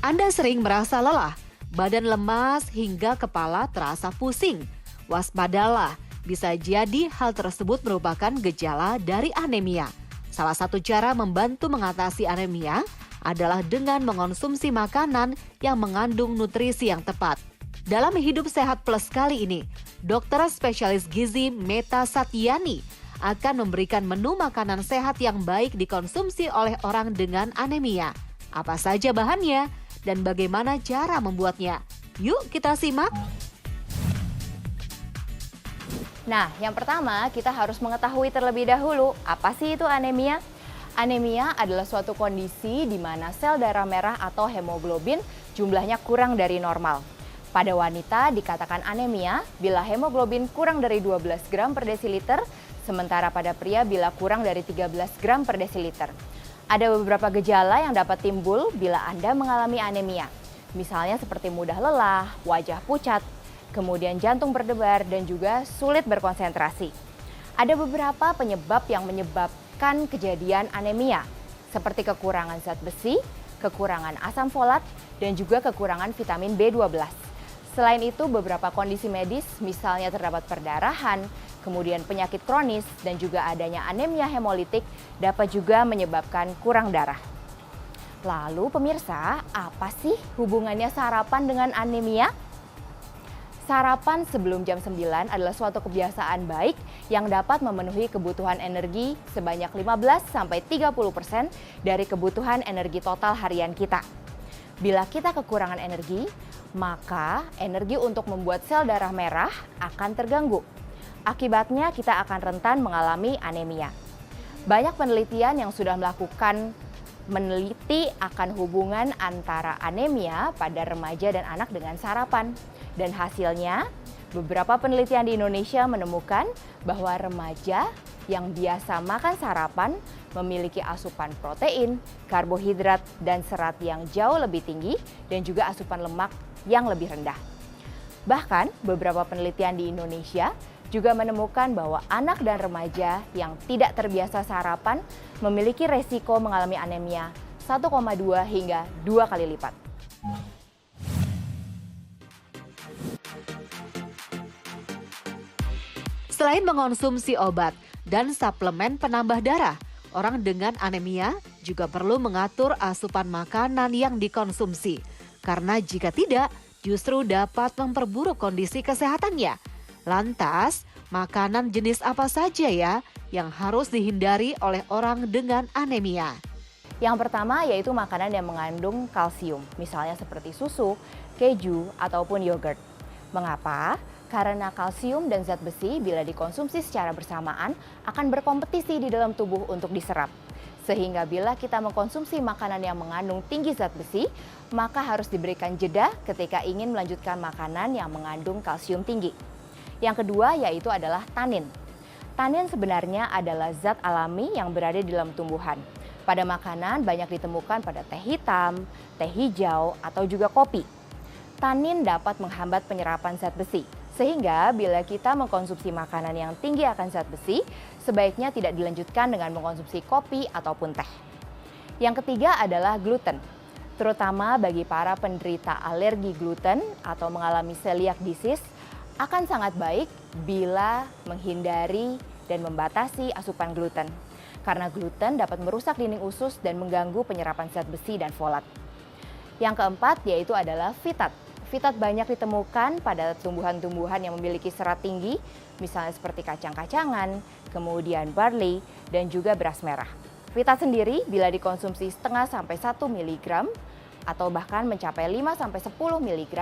Anda sering merasa lelah, badan lemas hingga kepala terasa pusing. Waspadalah, bisa jadi hal tersebut merupakan gejala dari anemia. Salah satu cara membantu mengatasi anemia adalah dengan mengonsumsi makanan yang mengandung nutrisi yang tepat. Dalam Hidup Sehat Plus kali ini, dokter spesialis gizi Meta Satyani akan memberikan menu makanan sehat yang baik dikonsumsi oleh orang dengan anemia. Apa saja bahannya dan bagaimana cara membuatnya? Yuk kita simak. Nah, yang pertama kita harus mengetahui terlebih dahulu apa sih itu anemia? Anemia adalah suatu kondisi di mana sel darah merah atau hemoglobin jumlahnya kurang dari normal. Pada wanita dikatakan anemia bila hemoglobin kurang dari 12 gram per desiliter, sementara pada pria bila kurang dari 13 gram per desiliter. Ada beberapa gejala yang dapat timbul bila Anda mengalami anemia. Misalnya seperti mudah lelah, wajah pucat, kemudian jantung berdebar dan juga sulit berkonsentrasi. Ada beberapa penyebab yang menyebabkan kejadian anemia, seperti kekurangan zat besi, kekurangan asam folat, dan juga kekurangan vitamin B12. Selain itu, beberapa kondisi medis, misalnya terdapat perdarahan, kemudian penyakit kronis, dan juga adanya anemia hemolitik dapat juga menyebabkan kurang darah. Lalu pemirsa, apa sih hubungannya sarapan dengan anemia? Sarapan sebelum jam 9 adalah suatu kebiasaan baik yang dapat memenuhi kebutuhan energi sebanyak 15-30% dari kebutuhan energi total harian kita. Bila kita kekurangan energi, maka energi untuk membuat sel darah merah akan terganggu. Akibatnya kita akan rentan mengalami anemia. Banyak penelitian yang sudah meneliti akan hubungan antara anemia pada remaja dan anak dengan sarapan. Dan hasilnya, beberapa penelitian di Indonesia menemukan bahwa remaja yang biasa makan sarapan memiliki asupan protein, karbohidrat, dan serat yang jauh lebih tinggi dan juga asupan lemak yang lebih rendah. Bahkan beberapa penelitian di Indonesia juga menemukan bahwa anak dan remaja yang tidak terbiasa sarapan memiliki resiko mengalami anemia 1,2 hingga 2 kali lipat. Selain mengonsumsi obat dan suplemen penambah darah, orang dengan anemia juga perlu mengatur asupan makanan yang dikonsumsi. Karena jika tidak, justru dapat memperburuk kondisi kesehatannya. Lantas, makanan jenis apa saja ya yang harus dihindari oleh orang dengan anemia? Yang pertama yaitu makanan yang mengandung kalsium, misalnya seperti susu, keju, ataupun yogurt. Mengapa? Karena kalsium dan zat besi bila dikonsumsi secara bersamaan akan berkompetisi di dalam tubuh untuk diserap. Sehingga bila kita mengkonsumsi makanan yang mengandung tinggi zat besi, maka harus diberikan jeda ketika ingin melanjutkan makanan yang mengandung kalsium tinggi. Yang kedua yaitu adalah tanin. Tanin sebenarnya adalah zat alami yang berada di dalam tumbuhan. Pada makanan banyak ditemukan pada teh hitam, teh hijau, atau juga kopi. Tanin dapat menghambat penyerapan zat besi. Sehingga bila kita mengkonsumsi makanan yang tinggi akan zat besi, sebaiknya tidak dilanjutkan dengan mengkonsumsi kopi ataupun teh. Yang ketiga adalah gluten. Terutama bagi para penderita alergi gluten atau mengalami celiac disease, akan sangat baik bila menghindari dan membatasi asupan gluten. Karena gluten dapat merusak dinding usus dan mengganggu penyerapan zat besi dan folat. Yang keempat yaitu adalah fitat. Fitat banyak ditemukan pada tumbuhan-tumbuhan yang memiliki serat tinggi, misalnya seperti kacang-kacangan, kemudian barley, dan juga beras merah. Fitat sendiri bila dikonsumsi setengah sampai 1 mg atau bahkan mencapai 5 sampai 10 mg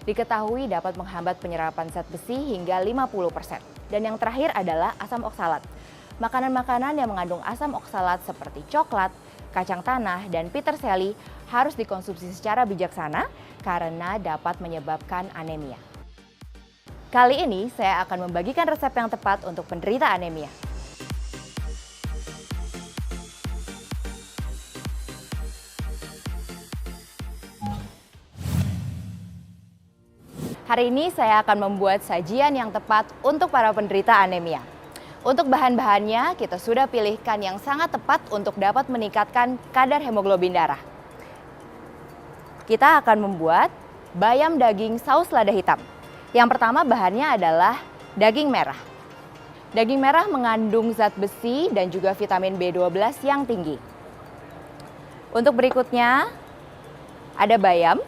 diketahui dapat menghambat penyerapan zat besi hingga 50%. Dan yang terakhir adalah asam oksalat. Makanan-makanan yang mengandung asam oksalat seperti coklat, kacang tanah, dan peterseli harus dikonsumsi secara bijaksana karena dapat menyebabkan anemia. Kali ini saya akan membagikan resep yang tepat untuk penderita anemia. Hari ini saya akan membuat sajian yang tepat untuk para penderita anemia. Untuk bahan-bahannya, kita sudah pilihkan yang sangat tepat untuk dapat meningkatkan kadar hemoglobin darah. kita akan membuat bayam daging saus lada hitam. Yang pertama bahannya adalah daging merah. Daging merah mengandung zat besi dan juga vitamin B12 yang tinggi. Untuk berikutnya ada bayam.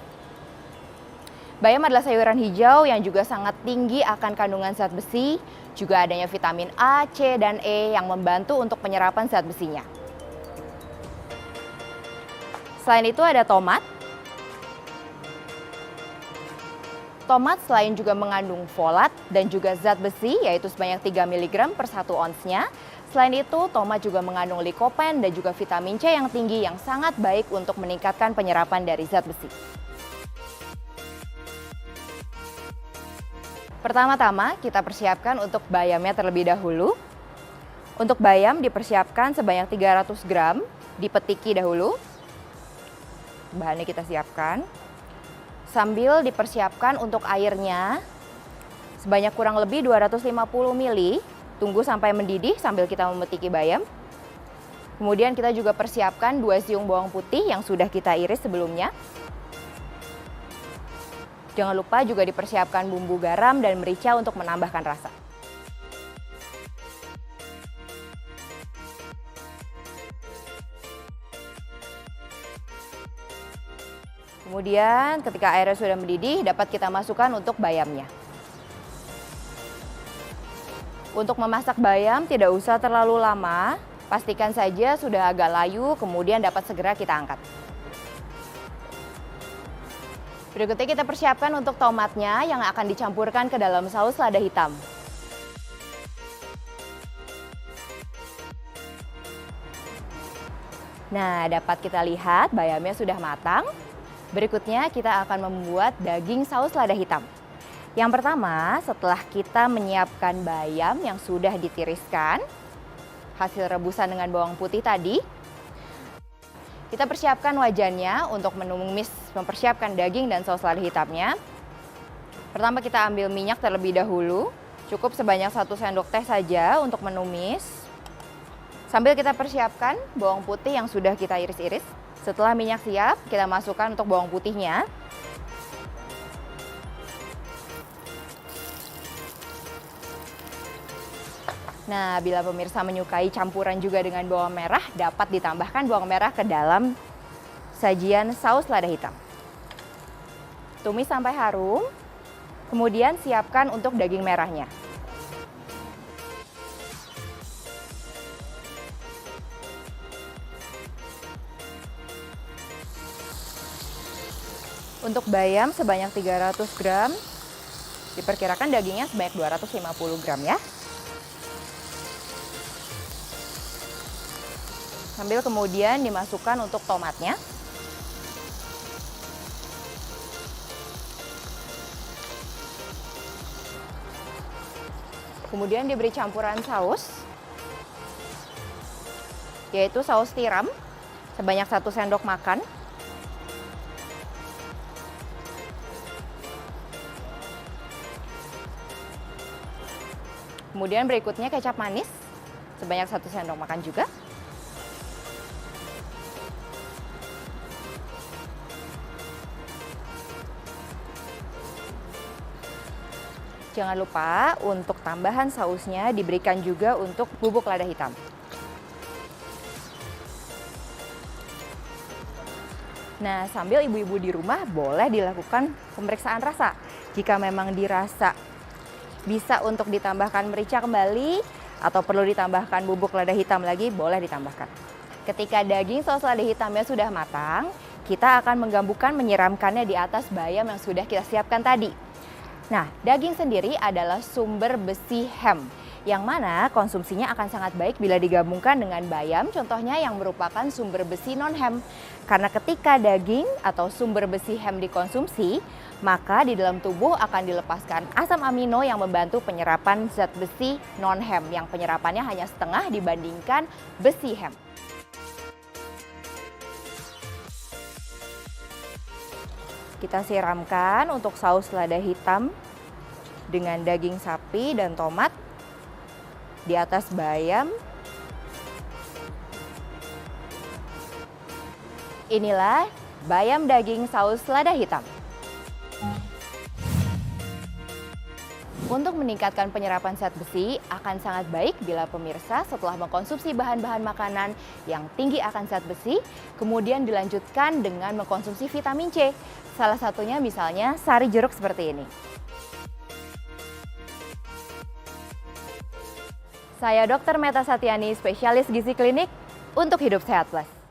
Bayam adalah sayuran hijau yang juga sangat tinggi akan kandungan zat besi, juga adanya vitamin A, C, dan E yang membantu untuk penyerapan zat besinya. Selain itu ada tomat. Tomat selain juga mengandung folat dan juga zat besi yaitu sebanyak 3 mg per 1 onsnya. Selain itu, tomat juga mengandung likopen dan juga vitamin C yang tinggi yang sangat baik untuk meningkatkan penyerapan dari zat besi. Pertama-tama kita persiapkan untuk bayamnya terlebih dahulu. Untuk bayam dipersiapkan sebanyak 300 gram, dipetiki dahulu. Bahannya kita siapkan. Sambil dipersiapkan untuk airnya sebanyak kurang lebih 250 ml. Tunggu sampai mendidih sambil kita memetiki bayam. Kemudian kita juga persiapkan 2 siung bawang putih yang sudah kita iris sebelumnya. Jangan lupa juga dipersiapkan bumbu garam dan merica untuk menambahkan rasa. Kemudian ketika airnya sudah mendidih, dapat kita masukkan untuk bayamnya. Untuk memasak bayam tidak usah terlalu lama, pastikan saja sudah agak layu, kemudian dapat segera kita angkat. Berikutnya kita persiapkan untuk tomatnya yang akan dicampurkan ke dalam saus lada hitam. Nah, dapat kita lihat bayamnya sudah matang. Berikutnya kita akan membuat daging saus lada hitam. Yang pertama, setelah kita menyiapkan bayam yang sudah ditiriskan, hasil rebusan dengan bawang putih tadi, kita persiapkan wajannya untuk menumis mempersiapkan daging dan saus lada hitamnya. Pertama kita ambil minyak terlebih dahulu, cukup sebanyak 1 sendok teh saja untuk menumis. Sambil kita persiapkan bawang putih yang sudah kita iris-iris. Setelah minyak siap, kita masukkan untuk bawang putihnya. Nah, bila pemirsa menyukai campuran juga dengan bawang merah, dapat ditambahkan bawang merah ke dalam sajian saus lada hitam. Tumis sampai harum, kemudian siapkan untuk daging merahnya. Untuk bayam sebanyak 300 gram, diperkirakan dagingnya sebanyak 250 gram ya. Sambil kemudian dimasukkan untuk tomatnya. Kemudian diberi campuran saus, yaitu saus tiram sebanyak 1 sendok makan. Kemudian berikutnya kecap manis sebanyak 1 sendok makan juga. Jangan lupa untuk tambahan sausnya diberikan juga untuk bubuk lada hitam. Nah, sambil ibu-ibu di rumah boleh dilakukan pemeriksaan rasa. Jika memang dirasa bisa untuk ditambahkan merica kembali atau perlu ditambahkan bubuk lada hitam lagi, boleh ditambahkan. Ketika daging saus lada hitamnya sudah matang, kita akan menyiramkannya di atas bayam yang sudah kita siapkan tadi. Nah, daging sendiri adalah sumber besi heme, yang mana konsumsinya akan sangat baik bila digabungkan dengan bayam, contohnya yang merupakan sumber besi non-heme. Karena ketika daging atau sumber besi heme dikonsumsi, maka di dalam tubuh akan dilepaskan asam amino yang membantu penyerapan zat besi non-heme, yang penyerapannya hanya setengah dibandingkan besi heme. Kita siramkan untuk saus lada hitam dengan daging sapi dan tomat di atas bayam. Inilah bayam daging saus lada hitam. Untuk meningkatkan penyerapan zat besi, akan sangat baik bila pemirsa setelah mengkonsumsi bahan-bahan makanan yang tinggi akan zat besi, kemudian dilanjutkan dengan mengkonsumsi vitamin C. Salah satunya misalnya sari jeruk seperti ini. Saya Dr. Meta Satyani, spesialis gizi klinik untuk Hidup Sehat Plus.